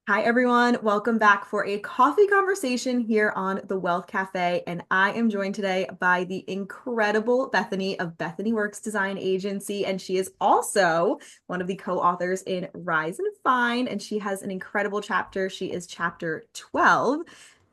Hi, everyone. Welcome back for a coffee conversation here on the Wealth Cafe. And I am joined today by the incredible Bethany of Bethany Works Design Agency. And she is also one of the co-authors in Rise and Find. And she has an incredible chapter. She is chapter 12.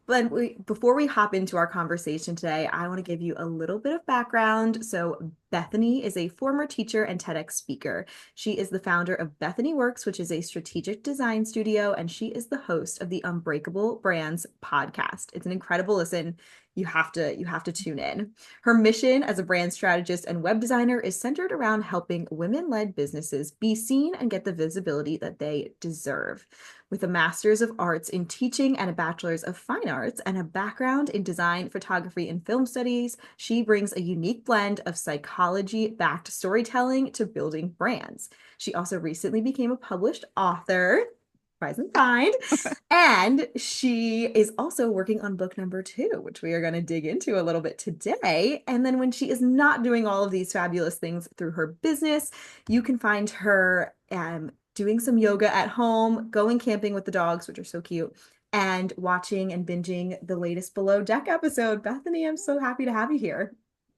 But before we hop into our conversation today, I want to give you a little bit of background. So, Bethany is a former teacher and TEDx speaker. She is the founder of Bethany Works, which is a strategic design studio, and she is the host of the Unbreakable Brands podcast. It's an incredible listen. You have to tune in. Her mission as a brand strategist and web designer is centered around helping women-led businesses be seen and get the visibility that they deserve. With a master's of arts in teaching and a bachelor's of fine arts and a background in design, photography, and film studies, she brings a unique blend of psychology-backed storytelling to building brands. She also recently became a published author, Rise and Find, and she is also working on book number two, which we are going to dig into a little bit today. And then when she is not doing all of these fabulous things through her business, you can find her doing some yoga at home, going camping with the dogs, which are so cute, and watching and binging the latest Below Deck episode. Bethany, I'm so happy to have you here.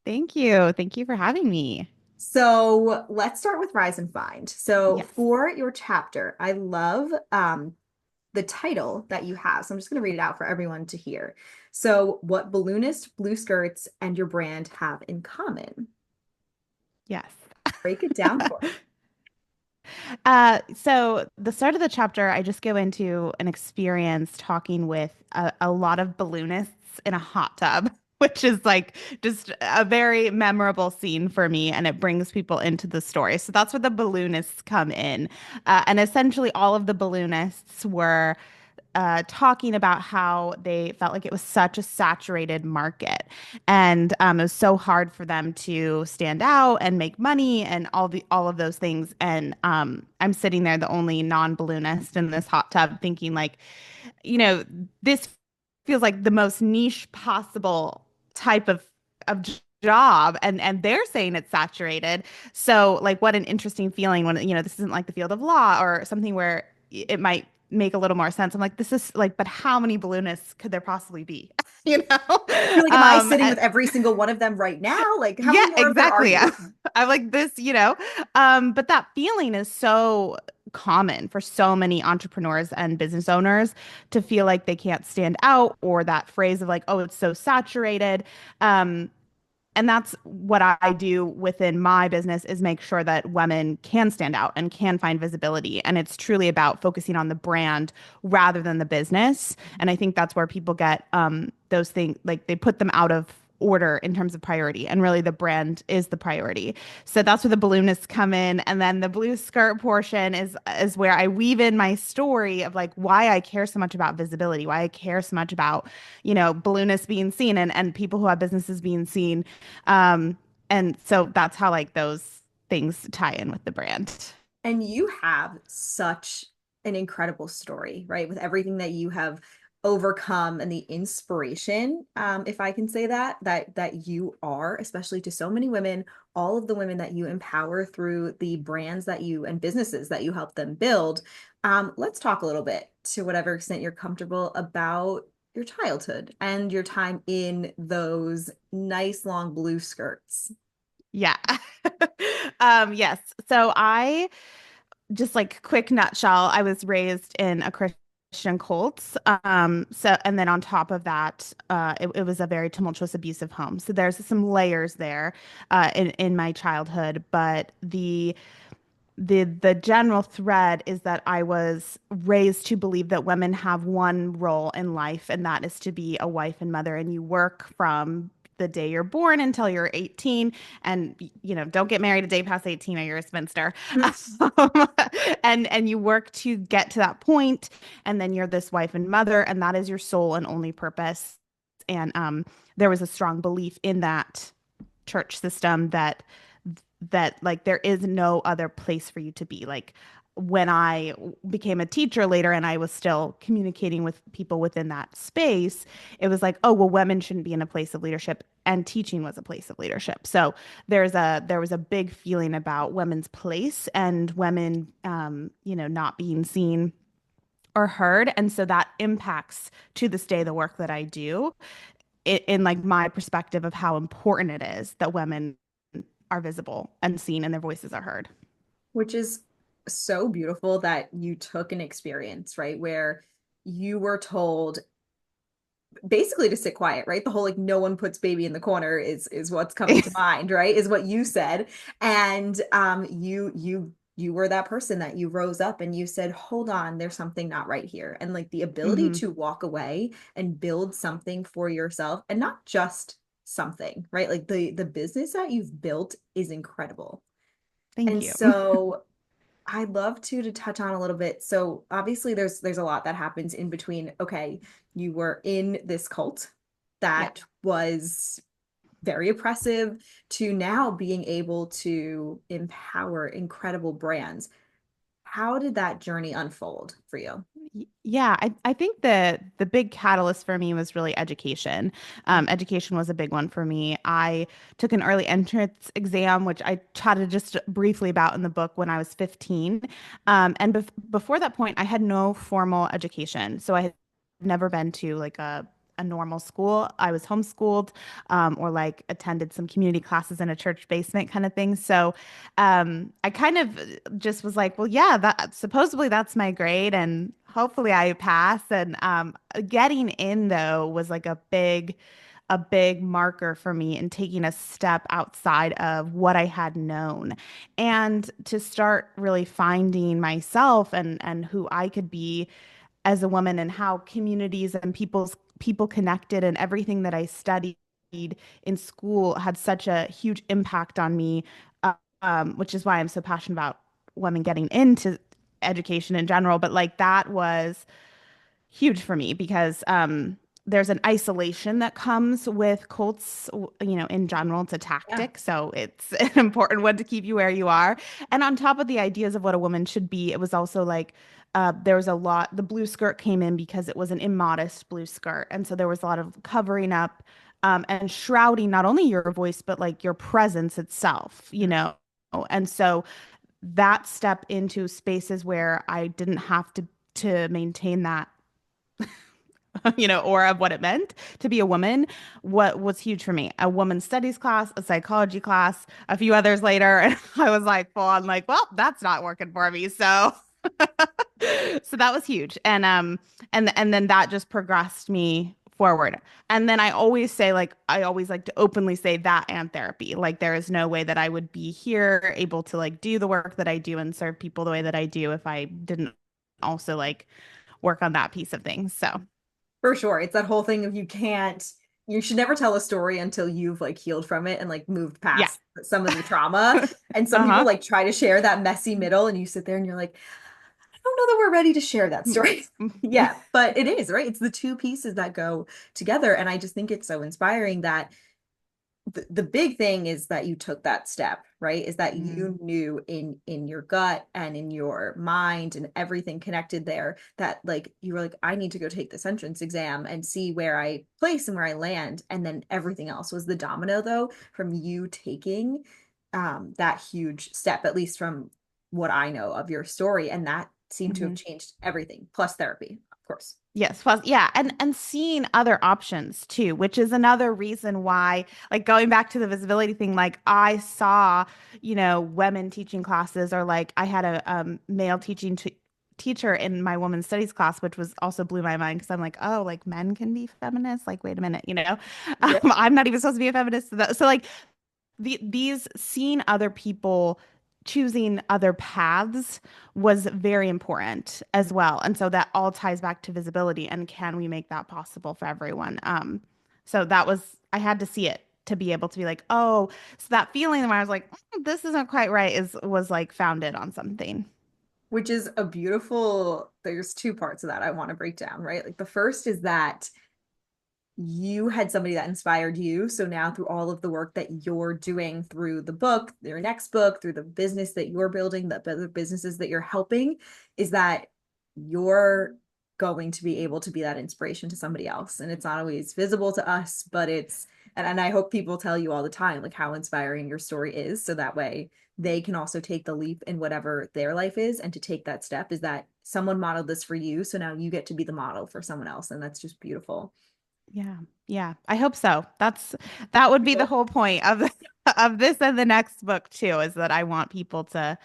Thank you. Thank you for having me. So let's start with Rise and Find. So Yes. for your chapter, I love the title that you have. So I'm just going to read it out for everyone to hear. So, what balloonist, blue skirts, and your brand have in common? Yes. Break it down for us. So the start of the chapter, I just go into an experience talking with a lot of balloonists in a hot tub, which is like just a very memorable scene for me, and it brings people into the story. So that's where the balloonists come in, and essentially all of the balloonists were talking about how they felt like it was such a saturated market, and it was so hard for them to stand out and make money and all of those things. And I'm sitting there, the only non-balloonist in this hot tub, thinking like, you know, this feels like the most niche possible type of job, and they're saying it's saturated. So like, what an interesting feeling when this isn't like the field of law or something where it might make a little more sense. I'm like, this is like, but how many balloonists could there possibly be? you know You're like, am I sitting and with every single one of them right now? Like, how yeah, many more of there are exactly. you? I'm like this. But that feeling is so common for so many entrepreneurs and business owners to feel like they can't stand out, or that phrase of like, oh, it's so saturated. Um, and that's what I do within my business, is make sure that women can stand out and can find visibility. And it's truly about focusing on the brand rather than the business. And I think that's where people get those things, like they put them out of order in terms of priority, and really the brand is the priority. So that's where the balloonists come in, and then the blue skirt portion is where I weave in my story of like why I care so much about visibility, why I care so much about balloonists being seen, and people who have businesses being seen. um, and so that's how like those things tie in with the brand. And you have such an incredible story, right? With everything that you have overcome and the inspiration, if I can say that you are, especially to so many women, all of the women that you empower through the brands that you and businesses that you help them build. Let's talk a little bit, to whatever extent you're comfortable, about your childhood and your time in those nice long blue skirts. Yeah. Yes. So I just like quick nutshell, I was raised in a Christian cult. And then on top of that, it was a very tumultuous, abusive home. So there's some layers there in my childhood, but the general thread is that I was raised to believe that women have one role in life, and that is to be a wife and mother. And you work from the day you're born until you're 18, and don't get married a day past 18 or you're a spinster. Um, and you work to get to that point, and then you're this wife and mother, and that is your sole and only purpose. And there was a strong belief in that church system that like there is no other place for you to be. Like when I became a teacher later and I was still communicating with people within that space, it was like, oh, well, women shouldn't be in a place of leadership, and teaching was a place of leadership. So there was a big feeling about women's place, and women not being seen are heard. And so that impacts to this day the work that I do in like my perspective of how important it is that women are visible and seen and their voices are heard. Which is so beautiful that you took an experience, right, where you were told basically to sit quiet, right? The whole like no one puts baby in the corner is what's coming to mind, right? Is what you said. And you were that person that you rose up and you said, "Hold on, there's something not right here." And like the ability Hmm. to walk away and build something for yourself and not just something, right? Like the business that you've built is incredible. Thank And you. so I'd love to touch on a little bit. So obviously there's a lot that happens in between. Okay, you were in this cult Yeah. that was very oppressive to now being able to empower incredible brands. How did that journey unfold for you? Yeah, I think the big catalyst for me was really education. Education was a big one for me. I took an early entrance exam, which I chatted just briefly about in the book when I was 15. And before that point, I had no formal education. So I had never been to like a normal school. I was homeschooled, or like attended some community classes in a church basement kind of thing. So I kind of just was like, well, yeah, that supposedly that's my grade, and hopefully I pass. And getting in though was like a big marker for me in taking a step outside of what I had known, and to start really finding myself and who I could be as a woman, and how communities and people connected, and everything that I studied in school had such a huge impact on me, which is why I'm so passionate about women getting into education in general. But like that was huge for me because there's an isolation that comes with cults, in general. It's a Yeah, tactic. So it's an important one to keep you where you are. And on top of the ideas of what a woman should be, it was also like there was a lot, the blue skirt came in because it was an immodest blue skirt. And so there was a lot of covering up and shrouding not only your voice, but like your presence itself, you know? And so that step into spaces where I didn't have to maintain that or of what it meant to be a woman, what was huge for me. A women's studies class, a psychology class, a few others later, and I was like full on like, well, that's not working for me. So so that was huge. And then that just progressed me forward. And then I always say, like, I always like to openly say that and therapy. Like there is no way that I would be here able to like do the work that I do and serve people the way that I do if I didn't also like work on that piece of things. So for sure. It's that whole thing of you should never tell a story until you've like healed from it and like moved yeah. past some of the trauma. And some people Uh-huh. like try to share that messy middle, and you sit there and you're like, I don't know that we're ready to share that story. Yeah, but it is, right? It's the two pieces that go together. And I just think it's so inspiring that the big thing is that you took that step, right? Is that Mhm. you knew in your gut and in your mind and everything connected there that like you were like, I need to go take this entrance exam and see where I place and where I land. And then everything else was the domino though from you taking that huge step, at least from what I know of your story. And that seemed to have Mhm. changed everything, plus therapy, of course. Yes, plus yeah, and seeing other options too, which is another reason why, like going back to the visibility thing, like I saw, women teaching classes, or like I had a male teacher in my women's studies class, which was also blew my mind because I'm like, oh, like men can be feminists? Like, wait a minute, Yeah. I'm not even supposed to be a feminist. So like these seeing other people choosing other paths was very important as well. And so that all ties back to visibility, and can we make that possible for everyone? So that was, I had to see it to be able to be like, oh, so that feeling when I was like, this isn't quite right was like founded on something. Which is a beautiful, there's two parts of that I want to break down, right? Like the first is that you had somebody that inspired you. So now through all of the work that you're doing through the book, your next book, through the business that you're building, the businesses that you're helping, is that you're going to be able to be that inspiration to somebody else. And it's not always visible to us, but and I hope people tell you all the time, like how inspiring your story is. So that way they can also take the leap in whatever their life is. And to take that step is that someone modeled this for you. So now you get to be the model for someone else. And that's just beautiful. Yeah. Yeah. I hope so. That would be the whole point of of this and the next book too, is that I want people to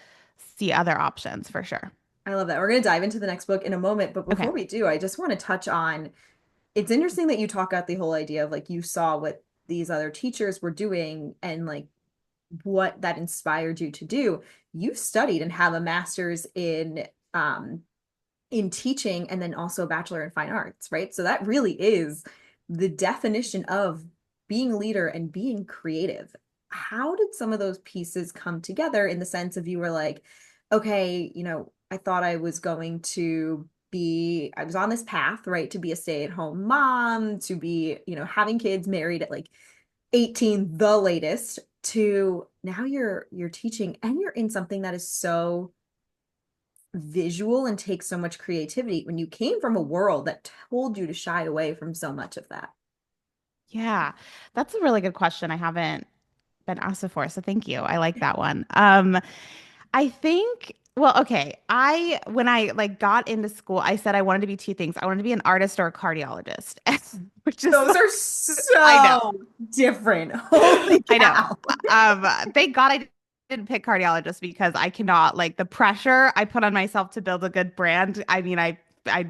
see other options for sure. I love that. We're going to dive into the next book in a moment. But before Okay. we do, I just want to touch on it's interesting that you talk out the whole idea of like you saw what these other teachers were doing and like what that inspired you to do. You studied and have a master's in teaching and then also a bachelor in fine arts, right? So that really is the definition of being a leader and being creative. How did some of those pieces come together in the sense of you were like, okay, I thought I was going to I was on this path, right, to be a stay-at-home mom, to be, having kids, married at like 18, the latest, to now you're teaching and you're in something that is so visual and takes so much creativity when you came from a world that told you to shy away from so much of that. Yeah. That's a really good question. I haven't been asked before, so thank you. I like that one. I think, well, okay. When I like got into school, I said I wanted to be two things. I wanted to be an artist or a cardiologist, which is Those like, are I know, so different. Holy I know. cow. Thank God I didn't pick cardiologist because I cannot like the pressure I put on myself to build a good brand. I mean, I'd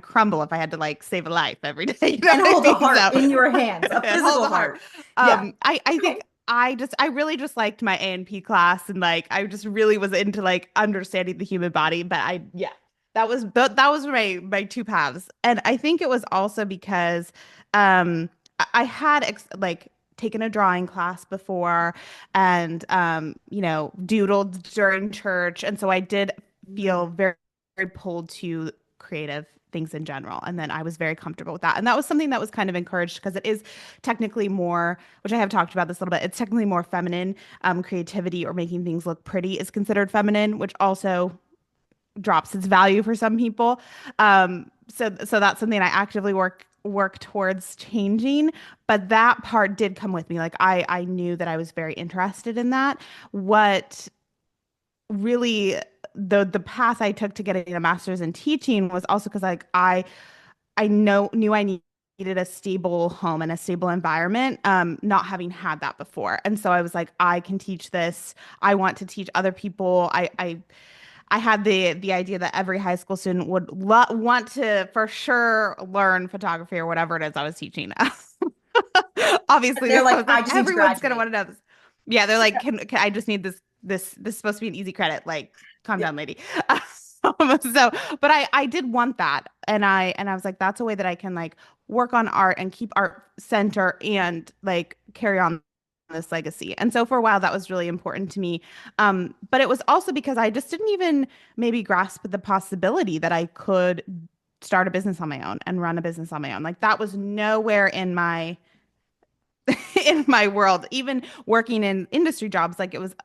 crumble if I had to like save a life every day. You know And what hold I a mean? heart So in your hands, a and hold physical the heart. heart. Yeah. I Okay. think I really just liked my A&P class and like I just really was into like understanding the human body. But yeah, that was my two paths. And I think it was also because I had like taken a drawing class before and doodled during church. And so I did Mm. feel very, very pulled to creative things in general. And then I was very comfortable with that. And that was something that was kind of encouraged because it is technically more, which I have talked about this a little bit, it's technically more feminine. Creativity or making things look pretty is considered feminine, which also drops its value for some people. So that's something I actively work towards changing. But that part did come with me. Like I knew that I was very interested in that. What really the path I took to getting a master's in teaching was also because like I knew I needed a stable home and a stable environment, not having had that before. And so I was like, I can teach this. I want to teach other people. I had the idea that every high school student would want to for sure learn photography or whatever it is I was teaching. And Obviously, they're I like, was I like, just need to everyone's gonna graduate. want to know this. Yeah, they're like, can I just need this is supposed to be an easy credit. Like, calm Yeah. down, lady. So, but I did want that, and I was like, that's a way that I can like work on art and keep art center and like carry on this legacy. And so for a while, that was really important to me. But it was also because I just didn't even maybe grasp the possibility that I could start a business on my own and run a business on my own. Like that was nowhere in my in my world. Even working in industry jobs, like it was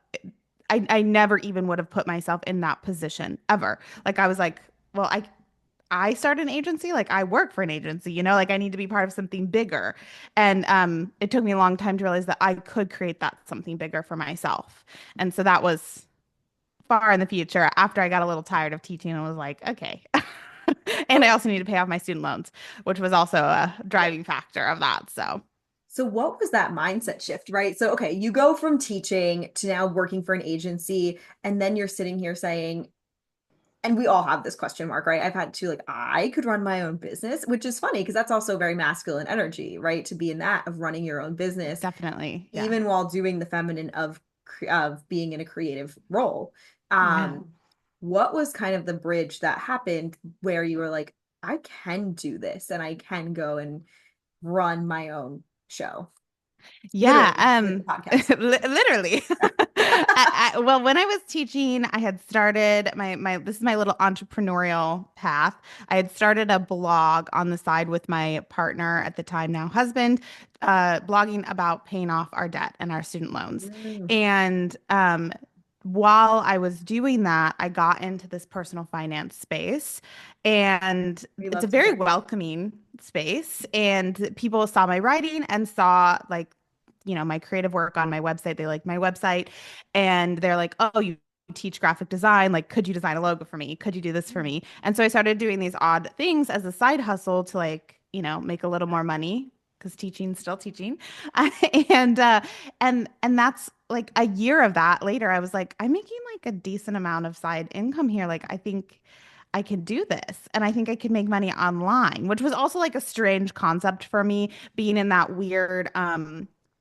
I never even would have put myself in that position ever. Like I was like, well, I start an agency, like I work for an agency, like I need to be part of something bigger. And it took me a long time to realize that I could create that something bigger for myself. And so that was far in the future after I got a little tired of teaching and was like, okay. And I also need to pay off my student loans, which was also a driving factor of that. So So what was that mindset shift, right? So, okay, you go from teaching to now working for an agency, and then you're sitting here saying, and we all have this question mark, right? I've had to like, I could run my own business, which is funny because that's also very masculine energy, right? To be in that of running your own business, definitely, yeah. even while doing the feminine of being in a creative role. Yeah. What was kind of the bridge that happened where you were like, I can do this and I can go and run my own show? Yeah, Literally, like the podcast. literally. Well, when I was teaching, I had started my this is my little entrepreneurial path. I had started a blog on the side with my partner at the time, now husband, blogging about paying off our debt and our student loans. Mm. And while I was doing that, I got into this personal finance space, and We it's a love to very hear it. welcoming space. And people saw my writing and saw like, my creative work on my website. They liked my website, and they're like, "Oh, you teach graphic design. Like, could you design a logo for me? Could you do this for me?" And so I started doing these odd things as a side hustle to like, make a little more money because teaching's still teaching. And that's like a year of that later, I was like, I'm making like a decent amount of side income here. Like, I think I can do this. And I think I could make money online, which was also like a strange concept for me, being in that weird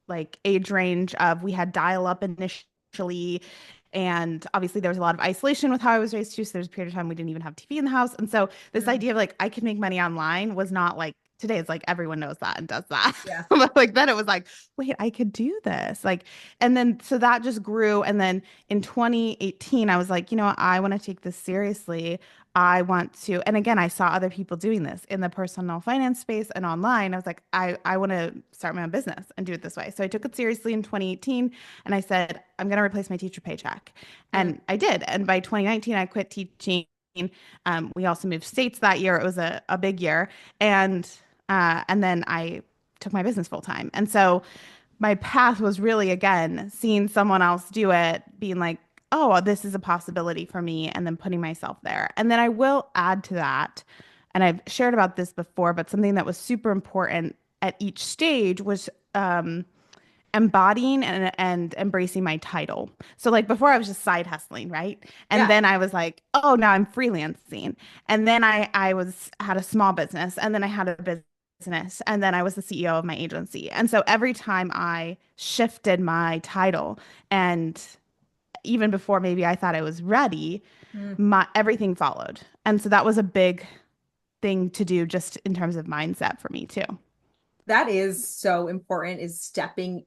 like age range of we had dial up initially. And obviously there was a lot of isolation with how I was raised too. So there's a period of time we didn't even have TV in the house. And so this Mm, idea of like I could make money online was not like today. It's like everyone knows that and does that. yeah. But like then it was like, wait, I could do this. Like, and then so that just grew. And then in 2018, I was like, I want to take this seriously. I want to, and again, I saw other people doing this in the personal finance space and online. I was like, I want to start my own business and do it this way. So I took it seriously in 2018 and I said, I'm going to replace my teacher paycheck. Mm, And I did. And by 2019, I quit teaching. We also moved states that year. It was a big year. And then I took my business full time. And so my path was really, again, seeing someone else do it, being like, oh, this is a possibility for me, and then putting myself there. And then I will add to that, and I've shared about this before, but something that was super important at each stage was embodying and embracing my title. So like before I was just side hustling, right? And yeah. then I was like, oh, now I'm freelancing. And then I was had a small business, and then I had a business, and then I was the CEO of my agency. And so every time I shifted my title, and even before maybe I thought I was ready, Mm. my everything followed. And so that was a big thing to do just in terms of mindset for me too. That is so important is stepping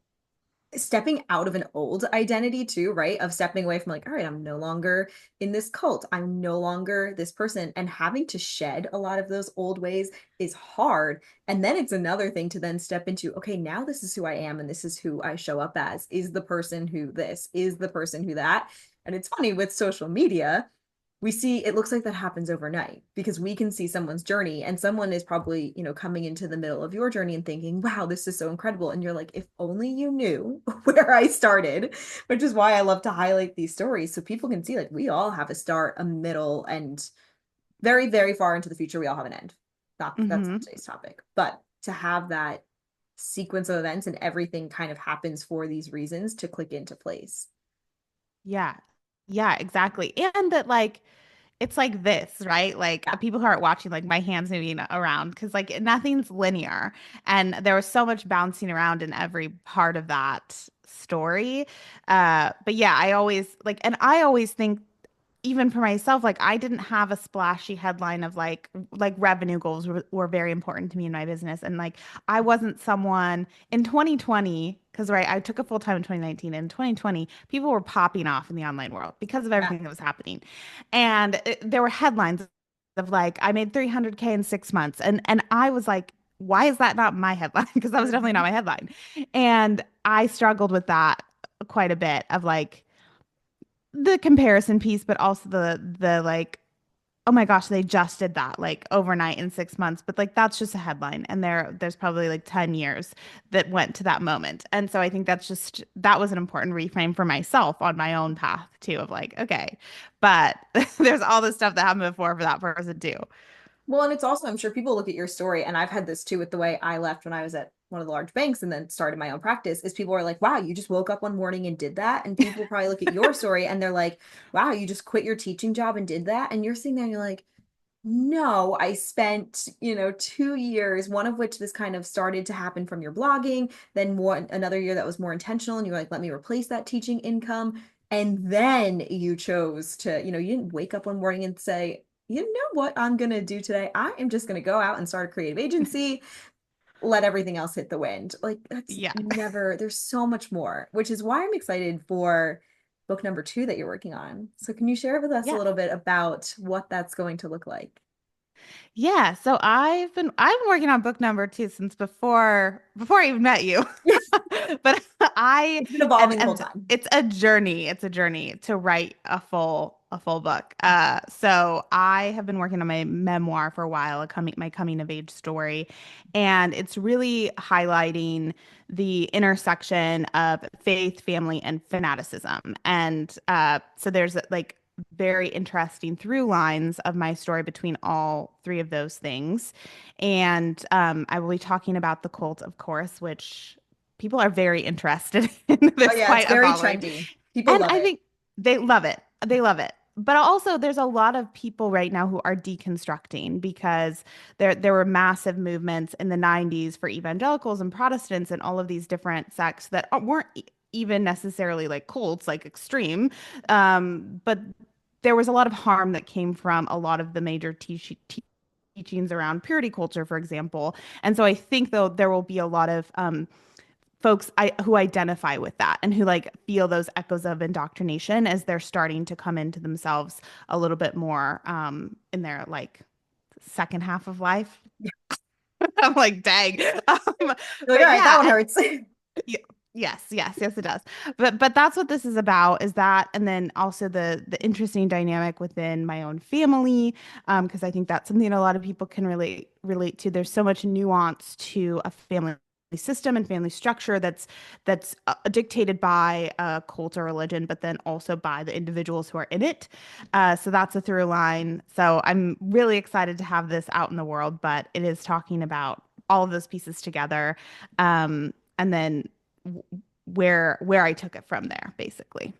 out of an old identity too, right? Of stepping away from like, all right, I'm no longer in this cult. I'm no longer this person. And having to shed a lot of those old ways is hard. And then it's another thing to then step into, okay, now this is who I am and this is who I show up as, is the person who this, is the person who that. And it's funny with social media, we see it looks like that happens overnight because we can see someone's journey and someone is probably, coming into the middle of your journey and thinking, wow, this is so incredible. And you're like, if only you knew where I started, which is why I love to highlight these stories so people can see like we all have a start, a middle, and very, very far into the future, we all have an end. Not that's not Hmm. today's topic, but to have that sequence of events and everything kind of happens for these reasons to click into place. Yeah. Yeah, exactly. And that like it's like this, right? Like Yeah. people who aren't watching, like my hands moving around because like nothing's linear. And there was so much bouncing around in every part of that story. But yeah, I always like, and I always think even for myself, like I didn't have a splashy headline of like revenue goals were very important to me in my business. And like I wasn't someone in 2020, because right, I took a full time in 2019. And in 2020, people were popping off in the online world because of Yeah. everything that was happening. And there were headlines of like, I made 300K in 6 months. And I was like, why is that not my headline? Because that was definitely not Mhm. my headline. And I struggled with that quite a bit of like, the comparison piece, but also the like, oh my gosh, they just did that like overnight in 6 months. But like that's just a headline. And there's probably like 10 years that went to that moment. And so I think that was an important reframe for myself on my own path too, of like, okay, but there's all this stuff that happened before for that person too. Well, and it's also, I'm sure people look at your story, and I've had this too with the way I left when I was at one of the large banks and then started my own practice, is people are like, wow, you just woke up one morning and did that. And people probably look at your story and they're like, wow, you just quit your teaching job and did that. And you're sitting there and you're like, no, I spent, 2 years, one of which this kind of started to happen from your blogging, then another year that was more intentional, and you're like, let me replace that teaching income. And then you chose to, you didn't wake up one morning and say, you know what I'm gonna do today? I am just gonna go out and start a creative agency, let everything else hit the wind. Like that's Yeah. never, there's so much more, which is why I'm excited for book number 2 that you're working on. So can you share with us a Yeah. little bit about what that's going to look like? Yeah, so I've been working on book number two since before I even met you. But I It's been evolving the whole and time. it's a journey. It's a journey to write a full book. So I have been working on my memoir for a while, my coming of age story, and it's really highlighting the intersection of faith, family, and fanaticism. And so there's like very interesting through lines of my story between all three of those things. And I will be talking about the cult, of course, which people are very interested in. Oh There's yeah, it's quite a very following. trendy. People And love I it. think they love it. They love it. But also, there's a lot of people right now who are deconstructing because there were massive movements in the 90s for evangelicals and Protestants and all of these different sects that weren't even necessarily like cults, like extreme. But there was a lot of harm that came from a lot of the major teachings around purity culture, for example. And so I think though there will be a lot of folks who identify with that and who like feel those echoes of indoctrination as they're starting to come into themselves a little bit more in their like second half of life. I'm like, dang. You're like, all But right, that yeah, one hurts. y- yes, it does. But that's what this is about, is that, and then also the interesting dynamic within my own family, because I think that's something a lot of people can relate to. There's so much nuance to a family system and family structure that's dictated by a cult or religion, but then also by the individuals who are in it. So that's a through line. So I'm really excited to have this out in the world, but it is talking about all of those pieces together. And then where I took it from there, basically.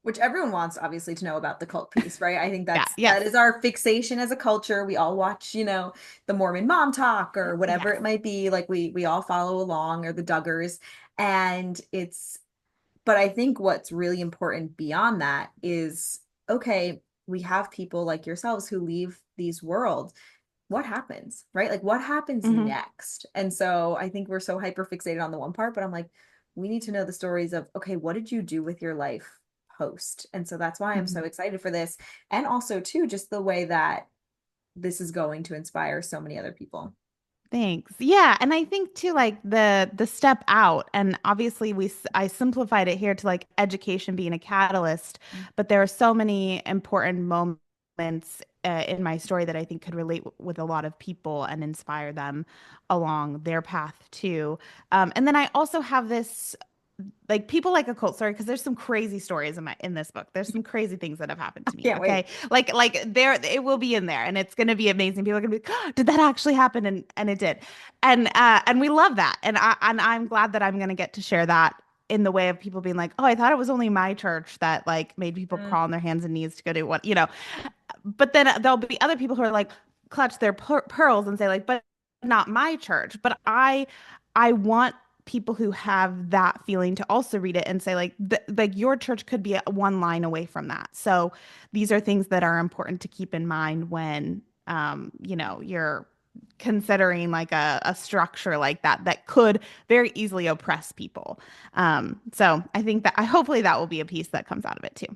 Which everyone wants obviously to know about the cult piece, right? I think Yeah. that Yes. is our fixation as a culture. We all watch, the Mormon Mom Talk or whatever Yes. it might be. Like we all follow along, or the Duggars. And but I think what's really important beyond that is, okay, we have people like yourselves who leave these worlds. What happens, right? Like what happens Hmm. next? And so I think we're so hyper fixated on the one part, but I'm like, we need to know the stories of, okay, what did you do with your life post? And so that's why I'm Hmm. so excited for this. And also too, just the way that this is going to inspire so many other people. Thanks. Yeah, and I think too, like the step out, and obviously I simplified it here to like education being a catalyst, but there are so many important moments in my story that I think could relate with a lot of people and inspire them along their path too. And then I also have this like people like a cult story because there's some crazy stories in this book. There's some crazy things that have happened to me. Can't wait. Okay, like there it will be in there, and it's gonna be amazing. People are gonna be, oh, did that actually happen? And it did, and we love that, and I'm glad that I'm gonna get to share that in the way of people being like, oh, I thought it was only my church that like made people Mm. crawl on their hands and knees to go do what. But then there'll be other people who are like clutch their pearls and say like, but not my church. But I want people who have that feeling to also read it and say like like your church could be one line away from that. So these are things that are important to keep in mind when you're considering like a structure like that could very easily oppress people. So I think that I hopefully that will be a piece that comes out of it too.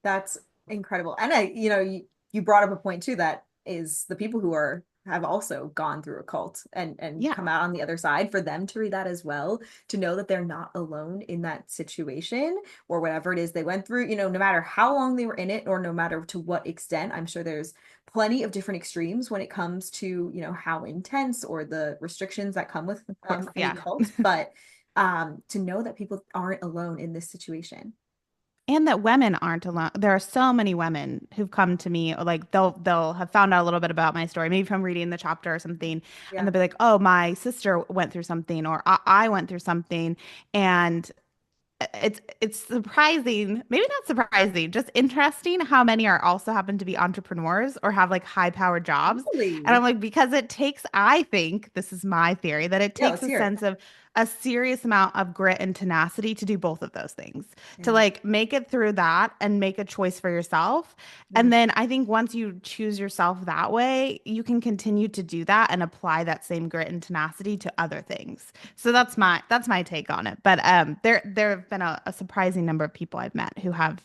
That's incredible. And you brought up a point too that is the people who have also gone through a cult and Yeah, come out on the other side, for them to read that as well, to know that they're not alone in that situation or whatever it is they went through, no matter how long they were in it or no matter to what extent. I'm sure there's plenty of different extremes when it comes to, how intense or the restrictions that come with of course. any Yeah. cult, but to know that people aren't alone in this situation. And that women aren't alone. There are so many women who've come to me, like they'll have found out a little bit about my story, maybe from reading the chapter or something, and Yeah. they'll be like, "Oh, my sister went through something, or I went through something," and it's surprising, maybe not surprising, just interesting how many are also happen to be entrepreneurs or have like high powered jobs. And I'm Really? like, because it takes, I think, this is my theory, that it Yeah, takes let's a hear it. sense of a serious amount of grit and tenacity to do both of those things, to Yeah. like make it through that and make a choice for yourself. And Mm. then I think once you choose yourself that way, you can continue to do that and apply that same grit and tenacity to other things. So that's my take on it. But there have been a surprising number of people I've met who have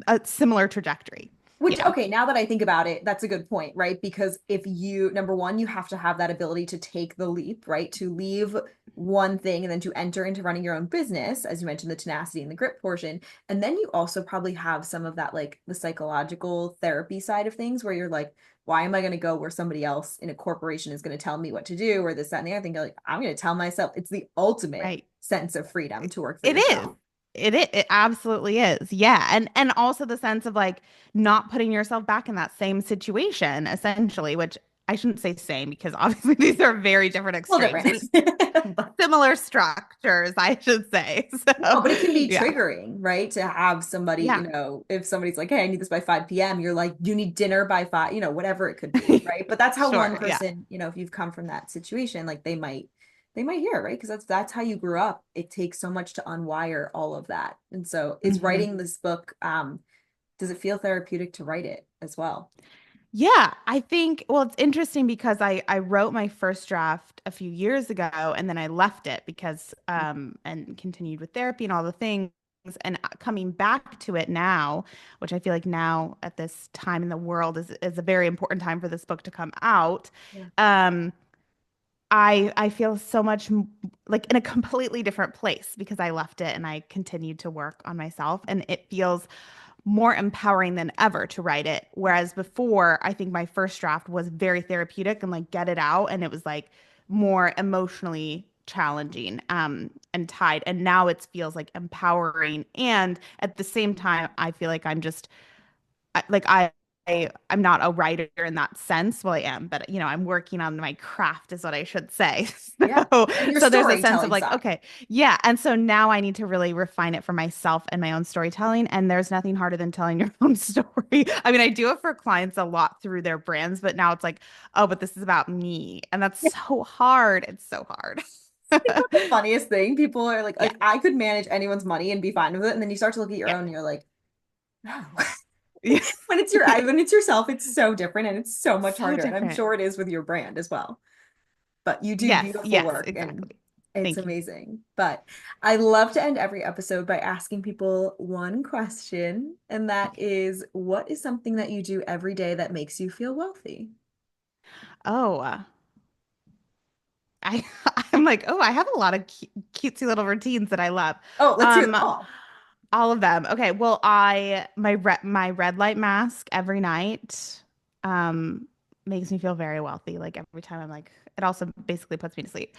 a similar trajectory. Which, Yeah, okay, now that I think about it, that's a good point, right? Because if you, number one, you have to have that ability to take the leap, right? To leave one thing and then to enter into running your own business, as you mentioned, the tenacity and the grit portion. And then you also probably have some of that, like the psychological therapy side of things where you're like, why am I going to go where somebody else in a corporation is going to tell me what to do or this, that, and the other thing? Like, I'm going to tell myself it's the ultimate right. sense of freedom to work for It is. yourself. It absolutely is. Yeah. And also the sense of like not putting yourself back in that same situation, essentially, which I shouldn't say same because obviously these are very different A little extremes, but different. similar structures, I should say. No, So, but it can be yeah. triggering, right? To have somebody, Yeah. if somebody's like, hey, I need this by 5 p.m., you're like, you need dinner by 5, whatever it could be, right? But that's how one Sure. Yeah. person, if you've come from that situation, like they might hear, right? Because that's how you grew up. It takes so much to unwire all of that. And so is Mhm. writing this book, does it feel therapeutic to write it as well? Yeah, I think, well, it's interesting because I wrote my first draft a few years ago and then I left it because and continued with therapy and all the things and coming back to it now, which I feel like now at this time in the world is a very important time for this book to come out. Yeah. Um I feel so much like in a completely different place because I left it and I continued to work on myself and it feels more empowering than ever to write it. Whereas before, I think my first draft was very therapeutic and like get it out. And it was like more emotionally challenging and tied. And now it feels like empowering. And at the same time, I feel like I'm just like I'm not a writer in that sense. Well, I am, but I'm working on my craft is what I should say. Yeah. So, And your so there's a sense of storytelling like, side. okay, yeah. And so now I need to really refine it for myself and my own storytelling. And there's nothing harder than telling your own story. I mean, I do it for clients a lot through their brands, but now it's like, oh, but this is about me. And that's so hard. It's so hard. It's not the funniest thing. People are like, Yeah. I could manage anyone's money and be fine with it. And then you start to look at your Yeah. own and you're like, no. Yeah. When it's yourself, it's so different and it's so much So harder. And I'm different. sure it is with your brand as well. But you do Yes. beautiful Yes, work and exactly. it's Thank you. amazing. But I love to end every episode by asking people one question, and that is, what is something that you do every day that makes you feel wealthy? Oh, I I'm like, oh, I have a lot of cutesy little routines that I love. Oh, let's hear them Um, all. all of them. Okay, well, my red light mask every night makes me feel very wealthy. Like every time I'm like, it also basically puts me to sleep,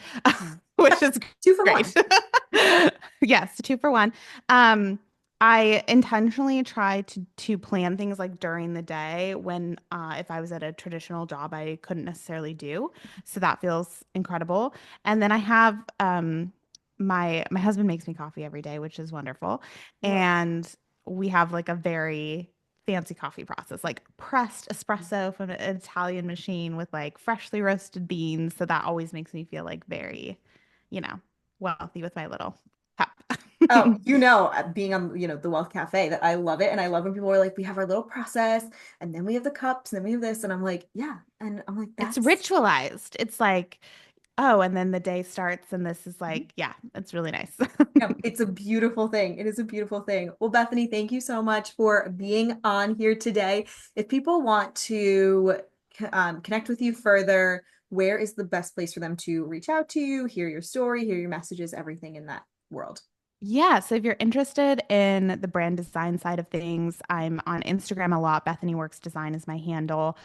which is Two for great. one. Yes, two for one. Um, I intentionally try to plan things like during the day when if I was at a traditional job I couldn't necessarily do. So that feels incredible. And then I have my husband makes me coffee every day, which is wonderful. Love. And we have like a very fancy coffee process, like pressed espresso from an Italian machine with like freshly roasted beans. So that always makes me feel like very, you know, wealthy with my little cup. Oh, being on, the Wealth Cafe, that I love it. And I love when people are like, we have our little process and then we have the cups and then we have this. And I'm like, yeah. And I'm like, It's that's, ritualized. It's like, oh, and then the day starts, and this is Mhm. like, yeah, it's really nice. No, it's a beautiful thing. It is a beautiful thing. Well, Bethany, thank you so much for being on here today. If people want to connect with you further, where is the best place for them to reach out to you, hear your story, hear your messages, everything in that world? Yeah, so if you're interested in the brand design side of things, I'm on Instagram a lot. Bethany Works Design is my handle.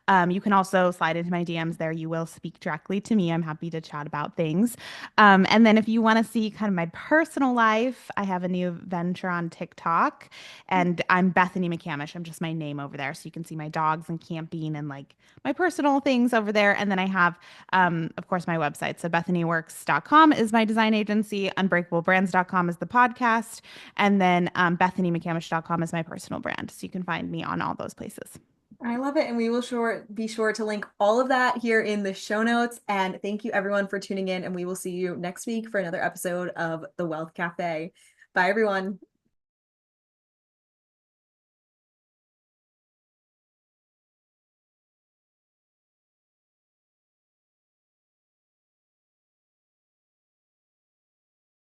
You can also slide into my DMs there. You will speak directly to me. I'm happy to chat about things. And then if you want to see kind of my personal life, I have a new venture on TikTok and I'm Bethany McCamish. I'm just my name over there. So you can see my dogs and camping and like my personal things over there. And then I have, of course, my website. So BethanyWorks.com is my design agency. UnbreakableBrands.com is the podcast. And then BethanyMcCamish.com is my personal brand. So you can find me on all those places. I love it. And we will be sure to link all of that here in the show notes. And thank you everyone for tuning in. And we will see you next week for another episode of The Wealth Cafe. Bye, everyone.